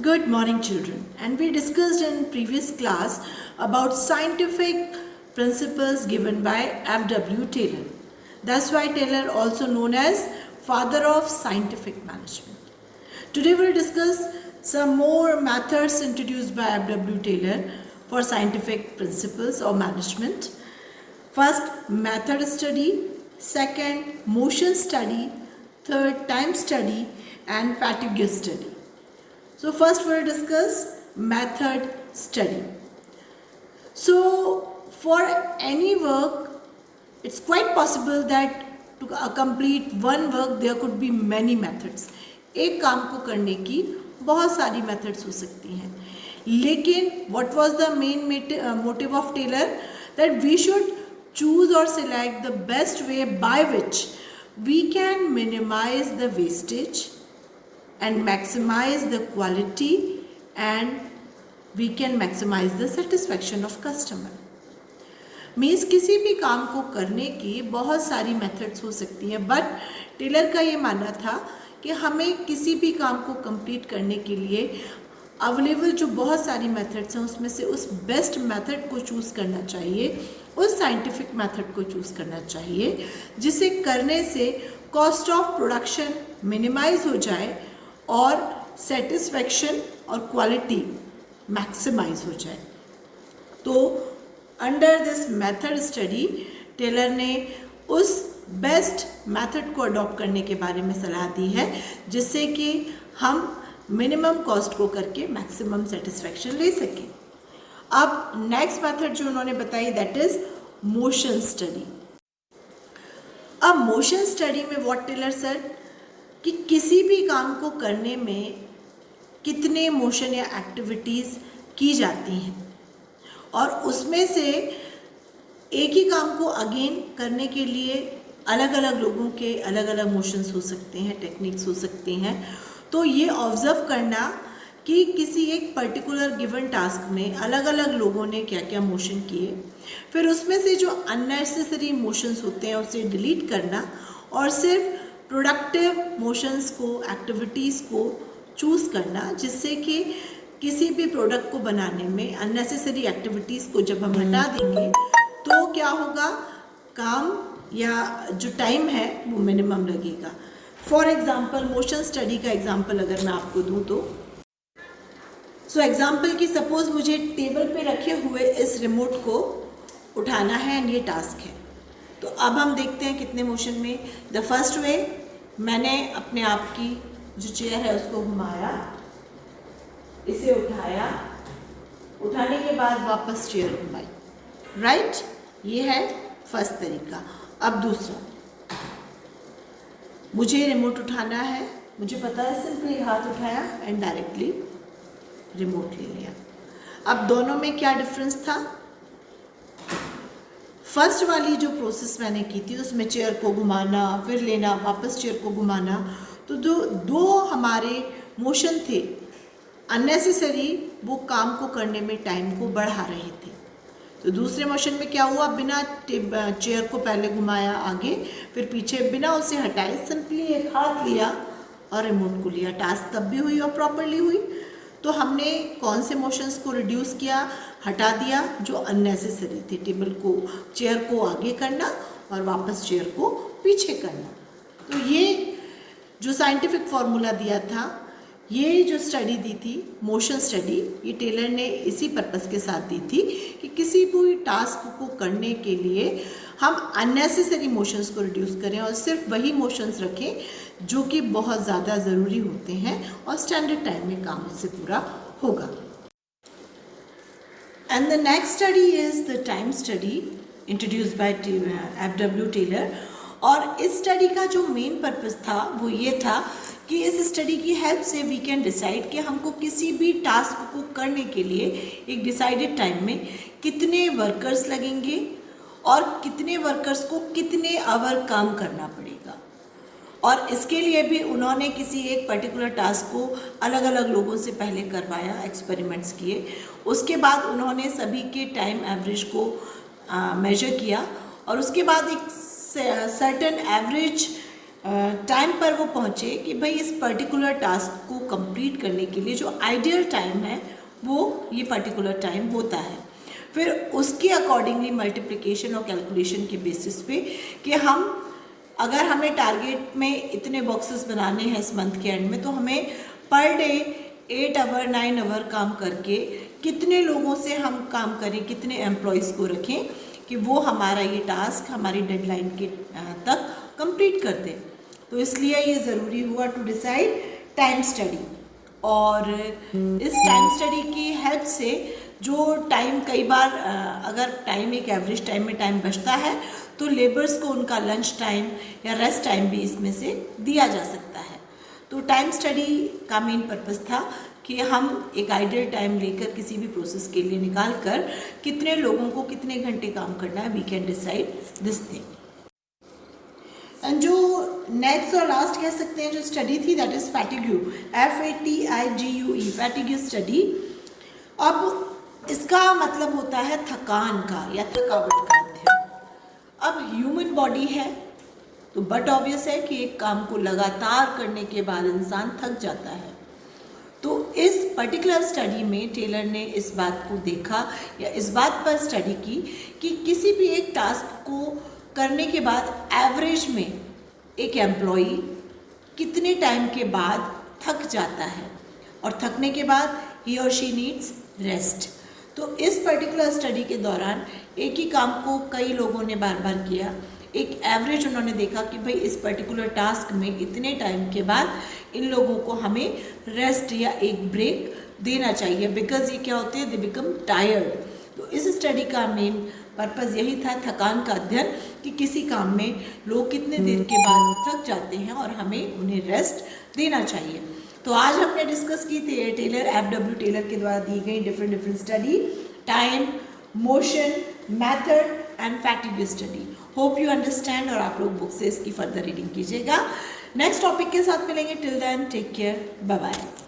Good morning, children. And we discussed in previous class about scientific principles given by F.W. Taylor. That's why Taylor also known as father of scientific management. Today we'll discuss some more methods introduced by F.W. Taylor for scientific principles or management. First, method study. Second, motion study. Third, time study and fatigue study. So first we'll discuss method study. So for any work, it's quite possible that to complete one work there could be many methods. एक काम को करने की बहुत सारी methods हो सकती हैं. लेकिन what was the main motive of Taylor? That we should choose or select the best way by which we can minimize the wastage and maximize the quality and we can maximize the satisfaction of customer. Means किसी भी काम को करने की बहुत सारी methods हो सकती हैं, बट टेलर का ये मानना था कि हमें किसी भी काम को कंप्लीट करने के लिए अवेलेबल जो बहुत सारी मेथड्स हैं उसमें से उस बेस्ट मेथड को चूज़ करना चाहिए, उस साइंटिफिक मेथड को चूज़ करना चाहिए जिसे करने से कॉस्ट ऑफ प्रोडक्शन मिनिमाइज हो जाए और सेटिस्फैक्शन और क्वालिटी मैक्सिमाइज हो जाए. तो under this method study Taylor ने उस बेस्ट मेथड को अडॉप्ट करने के बारे में सलाह दी है जिससे कि हम मिनिमम कॉस्ट को करके मैक्सिमम सेटिस्फैक्शन ले सकें. अब नेक्स्ट मेथड जो उन्होंने बताई दैट इज मोशन स्टडी. अब मोशन स्टडी में व्हाट टेलर सेड कि किसी भी काम को करने में कितने मोशन या एक्टिविटीज़ की जाती हैं और उसमें से एक ही काम को अगेन करने के लिए अलग अलग लोगों के अलग अलग मोशंस हो सकते हैं, टेक्निक्स हो सकती हैं. तो ये ऑब्ज़र्व करना कि किसी एक पर्टिकुलर गिवन टास्क में अलग अलग लोगों ने क्या क्या मोशन किए, फिर उसमें से जो अननेसेसरी मोशंस होते हैं उसे डिलीट करना और सिर्फ प्रोडक्टिव मोशंस को, एक्टिविटीज़ को चूज़ करना जिससे कि किसी भी प्रोडक्ट को बनाने में अननेसेसरी एक्टिविटीज़ को जब हम हटा देंगे तो क्या होगा, काम या जो टाइम है वो मिनिमम लगेगा. फॉर एग्ज़ाम्पल मोशन स्टडी का एग्ज़ाम्पल अगर मैं आपको दूँ तो एग्ज़ाम्पल की सपोज़ मुझे टेबल पे रखे हुए इस रिमोट को उठाना है एंड ये टास्क है. तो अब हम देखते हैं कितने मोशन में. द फर्स्ट वे, मैंने अपने आप की जो चेयर है उसको घुमाया, इसे उठाया, उठाने के बाद वापस चेयर घुमाई, राइट. ये है फर्स्ट तरीका. अब दूसरा, मुझे रिमोट उठाना है, मुझे पता है, सिंपली हाथ उठाया एंड डायरेक्टली रिमोट ले लिया. अब दोनों में क्या डिफरेंस था? फर्स्ट वाली जो प्रोसेस मैंने की थी उसमें चेयर को घुमाना, फिर लेना, वापस चेयर को घुमाना, तो दो हमारे मोशन थे अननेसेसरी, वो काम को करने में टाइम को बढ़ा रहे थे. तो दूसरे मोशन में क्या हुआ, बिना चेयर को पहले घुमाया आगे, फिर पीछे, बिना उसे हटाए सिंपली एक हाथ लिया और रिमोट को लिया, टास्क तब भी हुई और प्रॉपरली हुई. तो हमने कौन से मोशंस को रिड्यूस किया, हटा दिया जो अननेसेसरी थे, टेबल को, चेयर को आगे करना और वापस चेयर को पीछे करना. तो ये जो साइंटिफिक फार्मूला दिया था, ये जो स्टडी दी थी मोशन स्टडी, ये टेलर ने इसी पर्पस के साथ दी थी कि किसी भी टास्क को करने के लिए हम अननेसेसरी मोशंस को रिड्यूस करें और सिर्फ वही मोशंस रखें जो कि बहुत ज़्यादा ज़रूरी होते हैं और स्टैंडर्ड टाइम में काम उससे पूरा होगा. And the next study is the time study introduced by F.W. Taylor. और इस स्टडी का जो मेन पर्पस था वो ये था कि इस स्टडी की हेल्प से वी कैन डिसाइड कि हमको किसी भी टास्क को करने के लिए एक डिसाइडेड टाइम में कितने वर्कर्स लगेंगे और कितने वर्कर्स को कितने आवर काम करना पड़ेगा. और इसके लिए भी उन्होंने किसी एक पर्टिकुलर टास्क को अलग अलग लोगों से पहले करवाया, एक्सपेरिमेंट्स किए, उसके बाद उन्होंने सभी के टाइम एवरेज को मेजर किया और उसके बाद एक सर्टेन एवरेज टाइम पर वो पहुँचे कि भाई इस पर्टिकुलर टास्क को कंप्लीट करने के लिए जो आइडियल टाइम है वो ये पर्टिकुलर टाइम होता है। फिर उसके अकॉर्डिंगली मल्टीप्लिकेशन और कैलकुलेशन के बेसिस पे कि अगर हमें टारगेट में इतने बॉक्सेस बनाने हैं इस मंथ के एंड में, तो हमें पर डे 8 आवर 9 आवर काम करके कितने लोगों से हम काम करें, कितने एम्प्लॉयज़ को रखें कि वो हमारा ये टास्क हमारी डेडलाइन के तक कंप्लीट कर दें। तो इसलिए ये ज़रूरी हुआ टू डिसाइड टाइम स्टडी। और इस टाइम स्टडी की हेल्प से जो टाइम कई बार अगर टाइम एक एवरेज टाइम में टाइम बचता है तो लेबर्स को उनका लंच टाइम या रेस्ट टाइम भी इसमें से दिया जा सकता है। तो टाइम स्टडी का मेन पर्पस था कि हम एक आइडियल टाइम लेकर किसी भी प्रोसेस के लिए निकाल कर कितने लोगों को कितने घंटे काम करना है, we can decide this thing. And जो नेक्स्ट और लास्ट कह सकते हैं जो स्टडी थी, that is fatigue, FATIGUE, fatigue study. अब इसका मतलब होता है थकान का या थकावट का अध्ययन। अब ह्यूमन बॉडी है तो बट ऑब्वियस है कि एक काम को लगातार करने के बाद इंसान थक जाता है। तो इस पर्टिकुलर स्टडी में टेलर ने इस बात को देखा या इस बात पर स्टडी की कि किसी भी एक टास्क को करने के बाद एवरेज में एक एम्प्लॉई कितने टाइम के बाद थक जाता है और थकने के बाद ही और शी नीड्स रेस्ट। तो इस पर्टिकुलर स्टडी के दौरान एक ही काम को कई लोगों ने बार बार किया, एक एवरेज उन्होंने देखा कि भाई इस पर्टिकुलर टास्क में इतने टाइम के बाद इन लोगों को हमें रेस्ट या एक ब्रेक देना चाहिए, बिकॉज ये क्या होते हैं, दे बिकम टायर्ड। तो इस स्टडी का मेन पर्पज़ यही था, थकान का अध्ययन, कि किसी काम में लोग कितने देर के बाद थक जाते हैं और हमें उन्हें रेस्ट देना चाहिए। तो आज हमने डिस्कस की थी टेलर FW टेलर के द्वारा दी गई different study, time, motion, method and fatigue study. Hope you understand और आप लोग बुक से इसकी फर्दर रीडिंग कीजिएगा। नेक्स्ट टॉपिक के साथ मिलेंगे। Till then take care, bye bye.